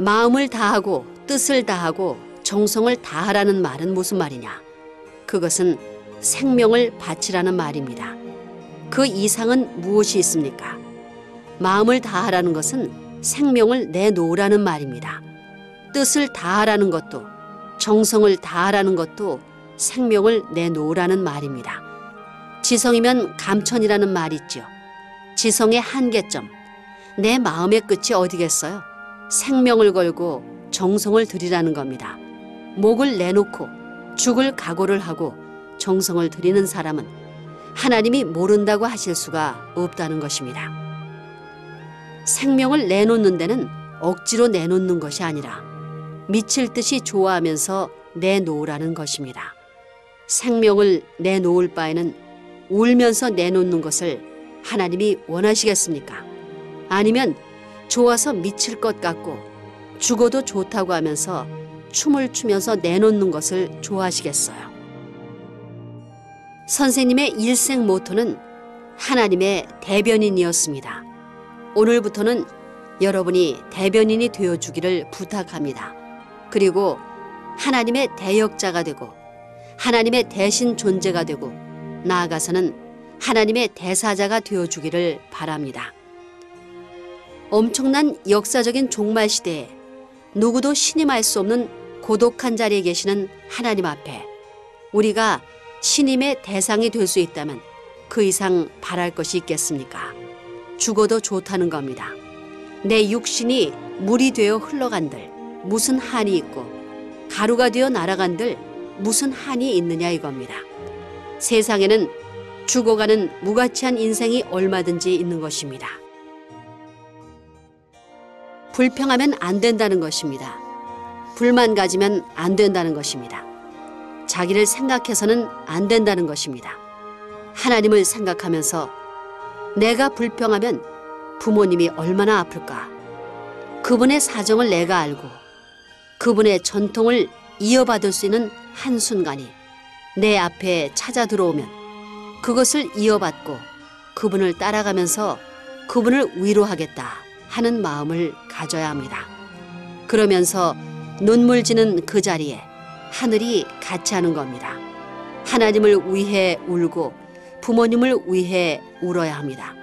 마음을 다하고 뜻을 다하고 정성을 다하라는 말은 무슨 말이냐? 그것은 생명을 바치라는 말입니다. 그 이상은 무엇이 있습니까? 마음을 다하라는 것은 생명을 내놓으라는 말입니다. 뜻을 다하라는 것도 정성을 다하라는 것도 생명을 내놓으라는 말입니다. 지성이면 감천이라는 말이 있죠. 지성의 한계점, 내 마음의 끝이 어디겠어요? 생명을 걸고 정성을 들이라는 겁니다. 목을 내놓고 죽을 각오를 하고 정성을 들이는 사람은 하나님이 모른다고 하실 수가 없다는 것입니다. 생명을 내놓는 데는 억지로 내놓는 것이 아니라 미칠 듯이 좋아하면서 내놓으라는 것입니다. 생명을 내놓을 바에는 울면서 내놓는 것을 하나님이 원하시겠습니까? 아니면 좋아서 미칠 것 같고 죽어도 좋다고 하면서 춤을 추면서 내놓는 것을 좋아하시겠어요? 선생님의 일생 모토는 하나님의 대변인이었습니다. 오늘부터는 여러분이 대변인이 되어주기를 부탁합니다. 그리고 하나님의 대역자가 되고 하나님의 대신 존재가 되고 나아가서는 하나님의 대사자가 되어주기를 바랍니다. 엄청난 역사적인 종말 시대에 누구도 신임할 수 없는 고독한 자리에 계시는 하나님 앞에 우리가 신임의 대상이 될 수 있다면 그 이상 바랄 것이 있겠습니까? 죽어도 좋다는 겁니다. 내 육신이 물이 되어 흘러간들 무슨 한이 있고 가루가 되어 날아간들 무슨 한이 있느냐 이겁니다. 세상에는 죽어가는 무가치한 인생이 얼마든지 있는 것입니다. 불평하면 안 된다는 것입니다. 불만 가지면 안 된다는 것입니다. 자기를 생각해서는 안 된다는 것입니다. 하나님을 생각하면서 내가 불평하면 부모님이 얼마나 아플까? 그분의 사정을 내가 알고 그분의 전통을 이어받을 수 있는 한순간이 내 앞에 찾아 들어오면 그것을 이어받고 그분을 따라가면서 그분을 위로하겠다 하는 마음을 가져야 합니다. 그러면서 눈물 지는 그 자리에 하늘이 같이 하는 겁니다. 하나님을 위해 울고 부모님을 위해 울어야 합니다.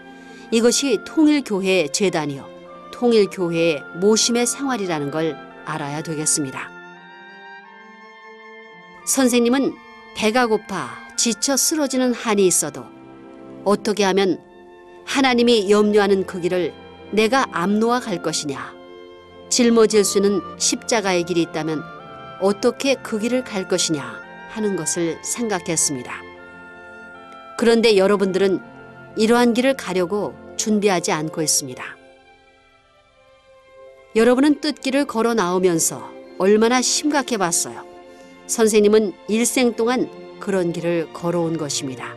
이것이 통일교회의 제단이요 통일교회의 모심의 생활이라는 걸 알아야 되겠습니다. 선생님은 배가 고파 지쳐 쓰러지는 한이 있어도 어떻게 하면 하나님이 염려하는 그 길을 내가 압노아 갈 것이냐, 짊어질 수 있는 십자가의 길이 있다면 어떻게 그 길을 갈 것이냐 하는 것을 생각했습니다. 그런데 여러분들은 이러한 길을 가려고 준비하지 않고 있습니다. 여러분은 뜻길을 걸어 나오면서 얼마나 심각해 봤어요. 선생님은 일생 동안 그런 길을 걸어온 것입니다.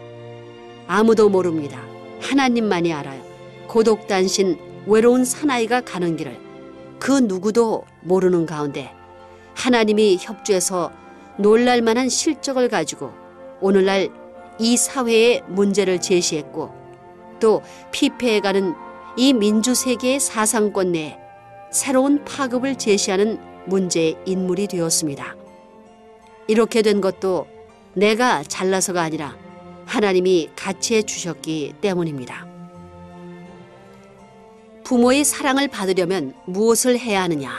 아무도 모릅니다. 하나님만이 알아요. 고독단신 외로운 사나이가 가는 길을 그 누구도 모르는 가운데 하나님이 협조해서 놀랄만한 실적을 가지고 오늘날 이 사회의 문제를 제시했고 또 피폐해가는 이 민주세계의 사상권 내에 새로운 파급을 제시하는 문제의 인물이 되었습니다. 이렇게 된 것도 내가 잘나서가 아니라 하나님이 같이 해주셨기 때문입니다. 부모의 사랑을 받으려면 무엇을 해야 하느냐?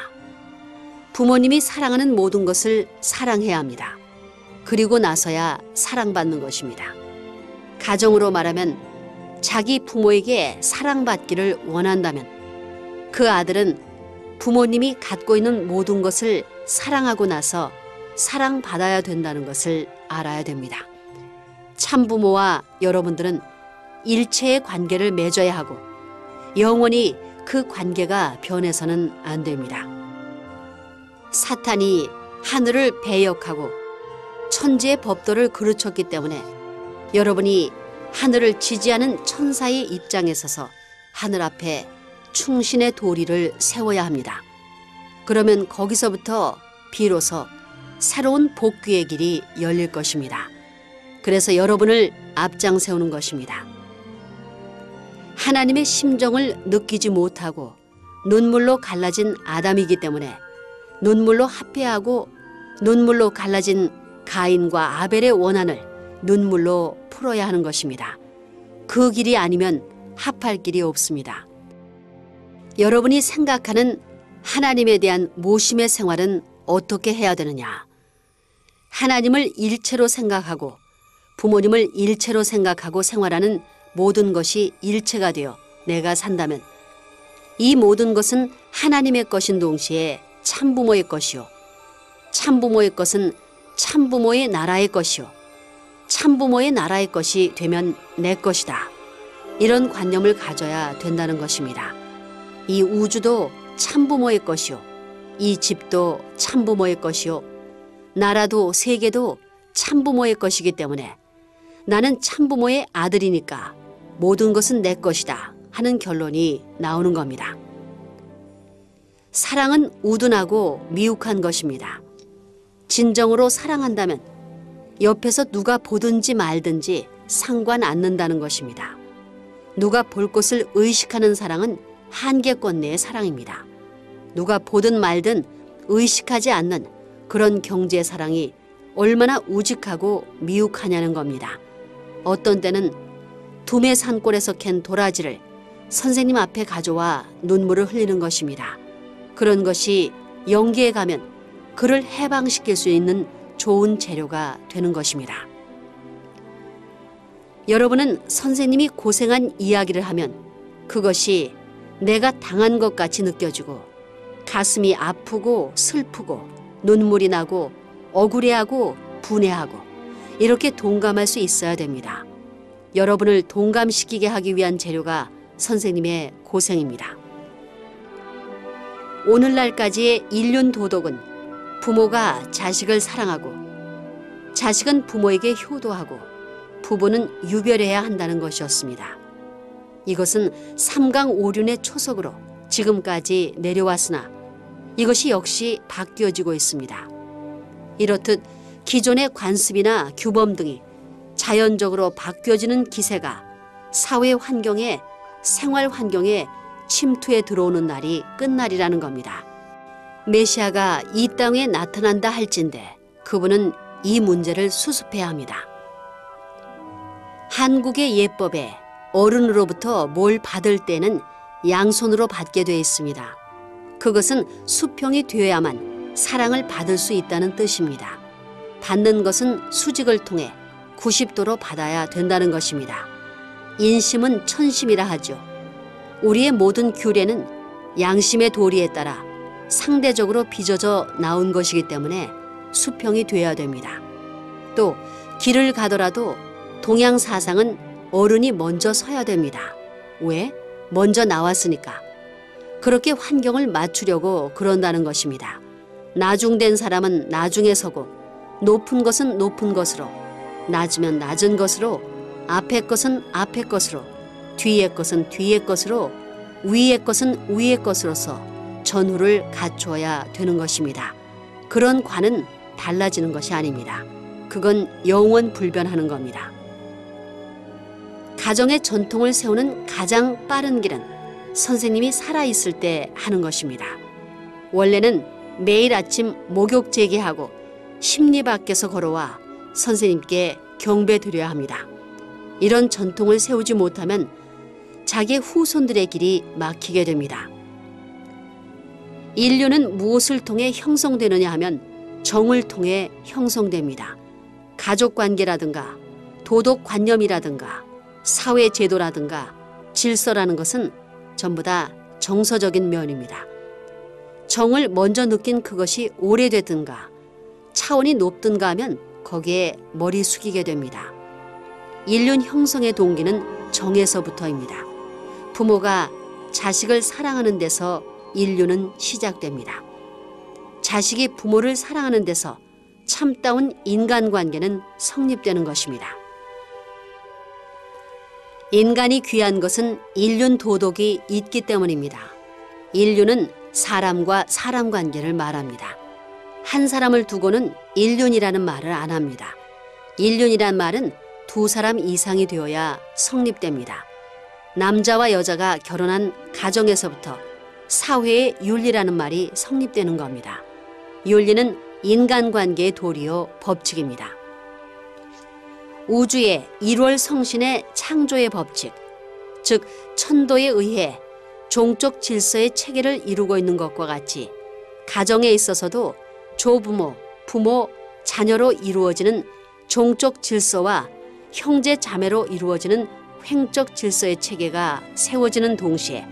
부모님이 사랑하는 모든 것을 사랑해야 합니다. 그리고 나서야 사랑받는 것입니다. 가정으로 말하면 자기 부모에게 사랑받기를 원한다면 그 아들은 부모님이 갖고 있는 모든 것을 사랑하고 나서 사랑받아야 된다는 것을 알아야 됩니다. 참부모와 여러분들은 일체의 관계를 맺어야 하고 영원히 그 관계가 변해서는 안 됩니다. 사탄이 하늘을 배역하고 천지의 법도를 그르쳤기 때문에 여러분이 하늘을 지지하는 천사의 입장에 서서 하늘 앞에 충신의 도리를 세워야 합니다. 그러면 거기서부터 비로소 새로운 복귀의 길이 열릴 것입니다. 그래서 여러분을 앞장 세우는 것입니다. 하나님의 심정을 느끼지 못하고 눈물로 갈라진 아담이기 때문에 눈물로 합해하고 눈물로 갈라진 가인과 아벨의 원한을 눈물로 풀어야 하는 것입니다. 그 길이 아니면 합할 길이 없습니다. 여러분이 생각하는 하나님에 대한 모심의 생활은 어떻게 해야 되느냐? 하나님을 일체로 생각하고 부모님을 일체로 생각하고 생활하는 모든 것이 일체가 되어 내가 산다면 이 모든 것은 하나님의 것인 동시에 참부모의 것이요. 참부모의 것은 참부모의 나라의 것이요. 참부모의 나라의 것이 되면 내 것이다. 이런 관념을 가져야 된다는 것입니다. 이 우주도 참부모의 것이요. 이 집도 참부모의 것이요. 나라도 세계도 참부모의 것이기 때문에 나는 참부모의 아들이니까 모든 것은 내 것이다 하는 결론이 나오는 겁니다. 사랑은 우둔하고 미혹한 것입니다. 진정으로 사랑한다면 옆에서 누가 보든지 말든지 상관 않는다는 것입니다. 누가 볼 것을 의식하는 사랑은 한계권 내의 사랑입니다. 누가 보든 말든 의식하지 않는 그런 경제 사랑이 얼마나 우직하고 미혹하냐는 겁니다. 어떤 때는 두메 산골에서 캔 도라지를 선생님 앞에 가져와 눈물을 흘리는 것입니다. 그런 것이 영계에 가면 그를 해방시킬 수 있는 좋은 재료가 되는 것입니다. 여러분은 선생님이 고생한 이야기를 하면 그것이 내가 당한 것 같이 느껴지고 가슴이 아프고 슬프고 눈물이 나고 억울해하고 분해하고 이렇게 동감할 수 있어야 됩니다. 여러분을 동감시키게 하기 위한 재료가 선생님의 고생입니다. 오늘날까지의 인륜 도덕은 부모가 자식을 사랑하고 자식은 부모에게 효도하고 부부는 유별해야 한다는 것이었습니다. 이것은 삼강오륜의 초석으로 지금까지 내려왔으나 이것이 역시 바뀌어지고 있습니다. 이렇듯 기존의 관습이나 규범 등이 자연적으로 바뀌어지는 기세가 사회 환경에 생활 환경에 침투해 들어오는 날이 끝날이라는 겁니다. 메시아가 이 땅에 나타난다 할진대 그분은 이 문제를 수습해야 합니다. 한국의 예법에 어른으로부터 뭘 받을 때는 양손으로 받게 되어 있습니다. 그것은 수평이 되어야만 사랑을 받을 수 있다는 뜻입니다. 받는 것은 수직을 통해 90도로 받아야 된다는 것입니다. 인심은 천심이라 하죠. 우리의 모든 규례는 양심의 도리에 따라 상대적으로 빚어져 나온 것이기 때문에 수평이 되어야 됩니다. 또 길을 가더라도 동양 사상은 어른이 먼저 서야 됩니다. 왜? 먼저 나왔으니까. 그렇게 환경을 맞추려고 그런다는 것입니다. 나중된 사람은 나중에 서고 높은 것은 높은 것으로 낮으면 낮은 것으로 앞의 것은 앞의 것으로 뒤의 것은 뒤의 것으로 위의 것은 위의 것으로서 전후를 갖추어야 되는 것입니다. 그런 관은 달라지는 것이 아닙니다. 그건 영원 불변하는 겁니다. 가정의 전통을 세우는 가장 빠른 길은 선생님이 살아있을 때 하는 것입니다. 원래는 매일 아침 목욕 재개하고 심리 밖에서 걸어와 선생님께 경배 드려야 합니다. 이런 전통을 세우지 못하면 자기 후손들의 길이 막히게 됩니다. 인류는 무엇을 통해 형성되느냐 하면 정을 통해 형성됩니다. 가족관계라든가 도덕관념이라든가 사회제도라든가 질서라는 것은 전부 다 정서적인 면입니다. 정을 먼저 느낀 그것이 오래되든가 차원이 높든가 하면 거기에 머리 숙이게 됩니다. 인륜 형성의 동기는 정에서부터입니다. 부모가 자식을 사랑하는 데서 인륜은 시작됩니다. 자식이 부모를 사랑하는 데서 참다운 인간관계는 성립되는 것입니다. 인간이 귀한 것은 인륜 도덕이 있기 때문입니다. 인륜은 사람과 사람 관계를 말합니다. 한 사람을 두고는 인륜이라는 말을 안 합니다. 인륜이란 말은 두 사람 이상이 되어야 성립됩니다. 남자와 여자가 결혼한 가정에서부터 사회의 윤리라는 말이 성립되는 겁니다. 윤리는 인간관계의 도리요 법칙입니다. 우주의 일월 성신의 창조의 법칙, 즉 천도에 의해 종족 질서의 체계를 이루고 있는 것과 같이 가정에 있어서도 조부모, 부모, 자녀로 이루어지는 종족 질서와 형제 자매로 이루어지는 횡적 질서의 체계가 세워지는 동시에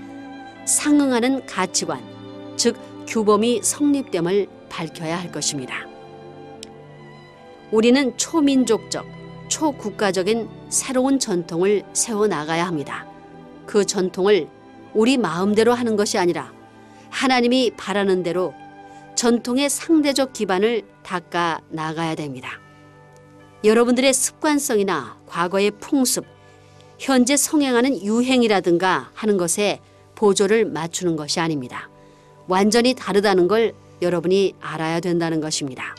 상응하는 가치관, 즉 규범이 성립됨을 밝혀야 할 것입니다. 우리는 초민족적, 초국가적인 새로운 전통을 세워나가야 합니다. 그 전통을 우리 마음대로 하는 것이 아니라 하나님이 바라는 대로 전통의 상대적 기반을 닦아 나가야 됩니다. 여러분들의 습관성이나 과거의 풍습, 현재 성행하는 유행이라든가 하는 것에 보조를 맞추는 것이 아닙니다. 완전히 다르다는 걸 여러분이 알아야 된다는 것입니다.